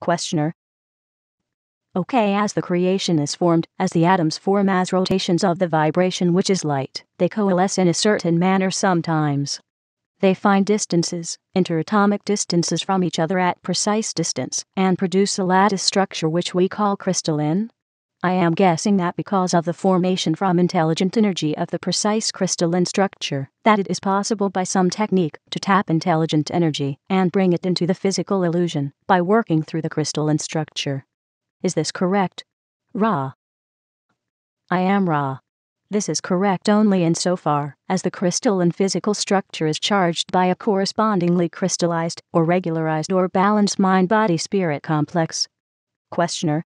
Questioner. Okay, as the creation is formed, as the atoms form as rotations of the vibration which is light, they coalesce in a certain manner sometimes. They find distances, interatomic distances from each other at precise distance, and produce a lattice structure which we call crystalline. I am guessing that because of the formation from intelligent energy of the precise crystalline structure, that it is possible by some technique to tap intelligent energy and bring it into the physical illusion by working through the crystalline structure. Is this correct? Ra. I am Ra. This is correct only insofar as the crystalline physical structure is charged by a correspondingly crystallized or regularized or balanced mind-body-spirit complex. Questioner.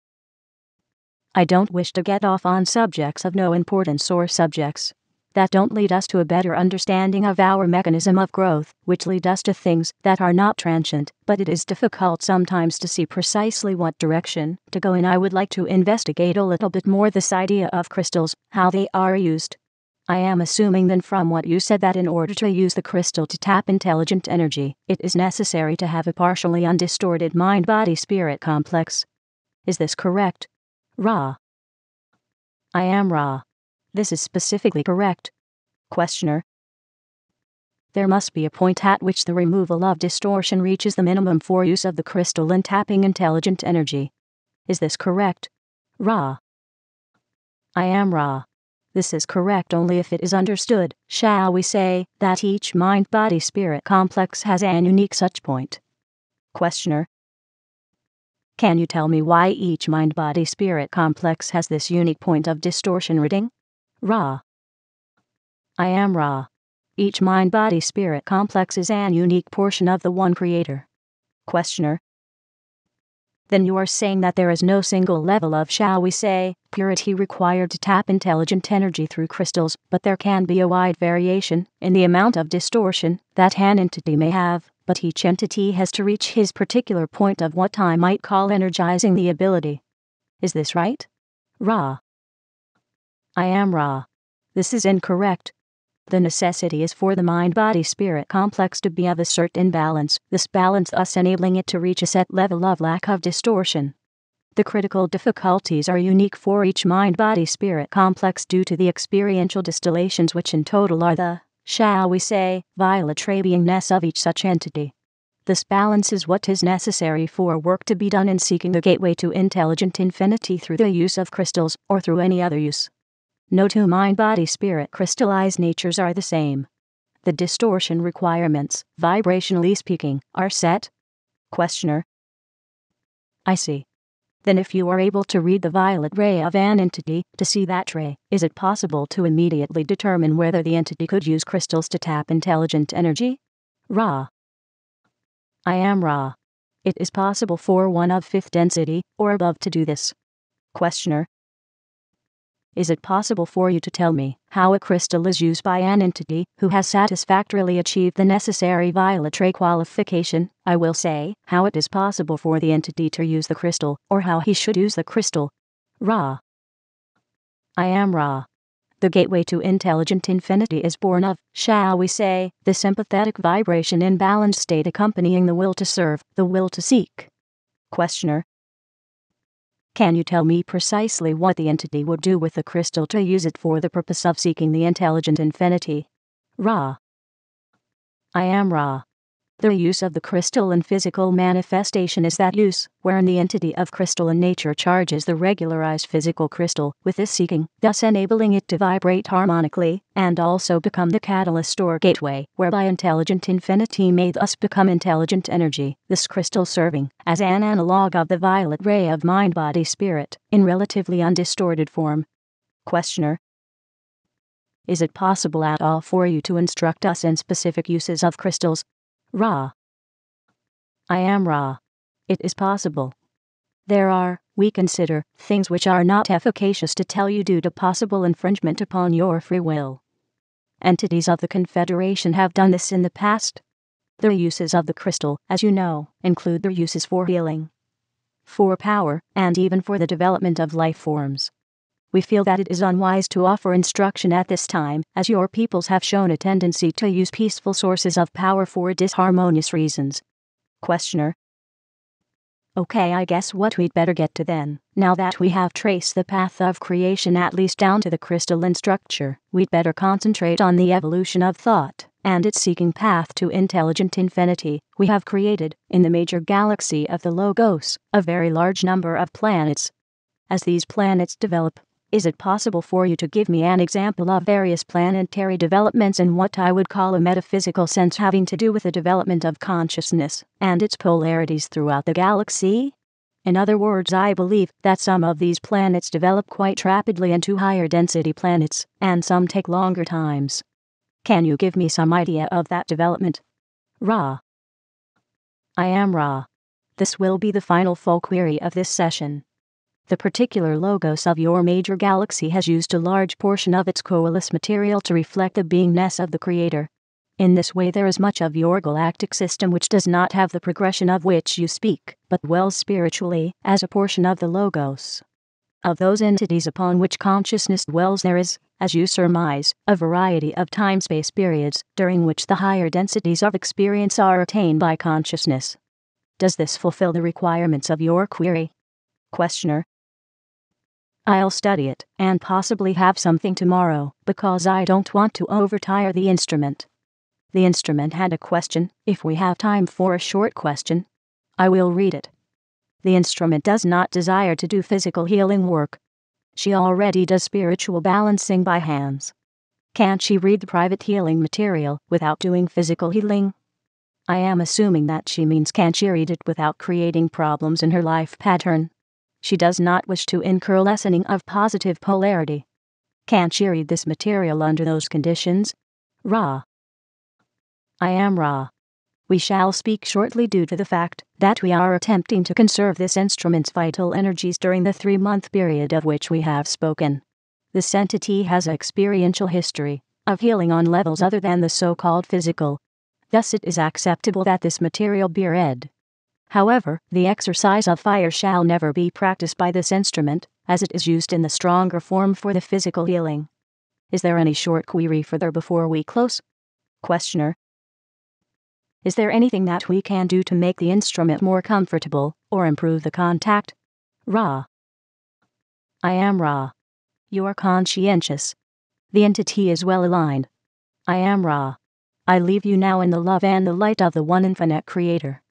I don't wish to get off on subjects of no importance or subjects that don't lead us to a better understanding of our mechanism of growth, which lead us to things that are not transient, but it is difficult sometimes to see precisely what direction to go in. I would like to investigate a little bit more this idea of crystals, how they are used. I am assuming then from what you said that in order to use the crystal to tap intelligent energy, it is necessary to have a partially undistorted mind-body-spirit complex. Is this correct? Ra. I am Ra. This is specifically correct. Questioner. There must be a point at which the removal of distortion reaches the minimum for use of the crystal in tapping intelligent energy. Is this correct? Ra. I am Ra. This is correct only if it is understood, shall we say, that each mind-body-spirit complex has an unique such point. Questioner. Can you tell me why each mind-body-spirit complex has this unique point of distortion reading? Ra. I am Ra. Each mind-body-spirit complex is an unique portion of the one creator. Questioner. Then you are saying that there is no single level of, shall we say, purity required to tap intelligent energy through crystals, but there can be a wide variation in the amount of distortion that an entity may have, but each entity has to reach his particular point of what I might call energizing the ability. Is this right? Ra. I am Ra. This is incorrect. The necessity is for the mind-body-spirit complex to be of a certain balance, this balance thus enabling it to reach a set level of lack of distortion. The critical difficulties are unique for each mind-body-spirit complex due to the experiential distillations which in total are the, shall we say, violatry beingness of each such entity. This balance is what is necessary for work to be done in seeking the gateway to intelligent infinity through the use of crystals or through any other use. No two mind-body-spirit crystallized natures are the same. The distortion requirements, vibrationally speaking, are set. Questioner. I see. Then if you are able to read the violet ray of an entity, to see that ray, is it possible to immediately determine whether the entity could use crystals to tap intelligent energy? Ra. I am Ra. It is possible for one of fifth density, or above to do this. Questioner. Is it possible for you to tell me how a crystal is used by an entity who has satisfactorily achieved the necessary violet ray qualification? I will say, how it is possible for the entity to use the crystal, or how he should use the crystal. Ra. I am Ra. The gateway to intelligent infinity is born of, shall we say, the sympathetic vibration in balanced state accompanying the will to serve, the will to seek. Questioner. Can you tell me precisely what the entity would do with the crystal to use it for the purpose of seeking the intelligent infinity? Ra. I am Ra. The use of the crystal in physical manifestation is that use, wherein the entity of crystalline nature charges the regularized physical crystal with this seeking, thus enabling it to vibrate harmonically, and also become the catalyst or gateway, whereby intelligent infinity may thus become intelligent energy, this crystal serving as an analog of the violet ray of mind-body-spirit, in relatively undistorted form. Questioner. Is it possible at all for you to instruct us in specific uses of crystals? Ra. I am Ra. It is possible. There are, we consider, things which are not efficacious to tell you due to possible infringement upon your free will. Entities of the Confederation have done this in the past. The uses of the crystal, as you know, include their uses for healing, for power, and even for the development of life forms. We feel that it is unwise to offer instruction at this time, as your peoples have shown a tendency to use peaceful sources of power for disharmonious reasons. Questioner. Okay, I guess what we'd better get to then, now that we have traced the path of creation at least down to the crystalline structure, we'd better concentrate on the evolution of thought and its seeking path to intelligent infinity. We have created, in the major galaxy of the Logos, a very large number of planets. As these planets develop, is it possible for you to give me an example of various planetary developments in what I would call a metaphysical sense having to do with the development of consciousness and its polarities throughout the galaxy? In other words, I believe that some of these planets develop quite rapidly into higher density planets, and some take longer times. Can you give me some idea of that development? Ra. I am Ra. This will be the final full query of this session. The particular logos of your major galaxy has used a large portion of its coalesced material to reflect the beingness of the Creator. In this way, there is much of your galactic system which does not have the progression of which you speak, but dwells spiritually as a portion of the logos. Of those entities upon which consciousness dwells, there is, as you surmise, a variety of time-space periods during which the higher densities of experience are attained by consciousness. Does this fulfill the requirements of your query? Questioner. I'll study it, and possibly have something tomorrow, because I don't want to overtire the instrument. The instrument had a question. If we have time for a short question, I will read it. The instrument does not desire to do physical healing work. She already does spiritual balancing by hands. Can't she read the private healing material without doing physical healing? I am assuming that she means can she read it without creating problems in her life pattern. She does not wish to incur lessening of positive polarity. Can't she read this material under those conditions? Ra. I am Ra. We shall speak shortly due to the fact that we are attempting to conserve this instrument's vital energies during the 3-month period of which we have spoken. This entity has an experiential history of healing on levels other than the so-called physical. Thus it is acceptable that this material be read. However, the exercise of fire shall never be practiced by this instrument, as it is used in the stronger form for the physical healing. Is there any short query further before we close? Questioner. Is there anything that we can do to make the instrument more comfortable, or improve the contact? Ra. I am Ra. You are conscientious. The entity is well aligned. I am Ra. I leave you now in the love and the light of the one infinite Creator.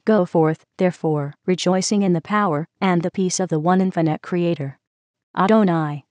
Go forth, therefore, rejoicing in the power and the peace of the one infinite Creator. Adonai.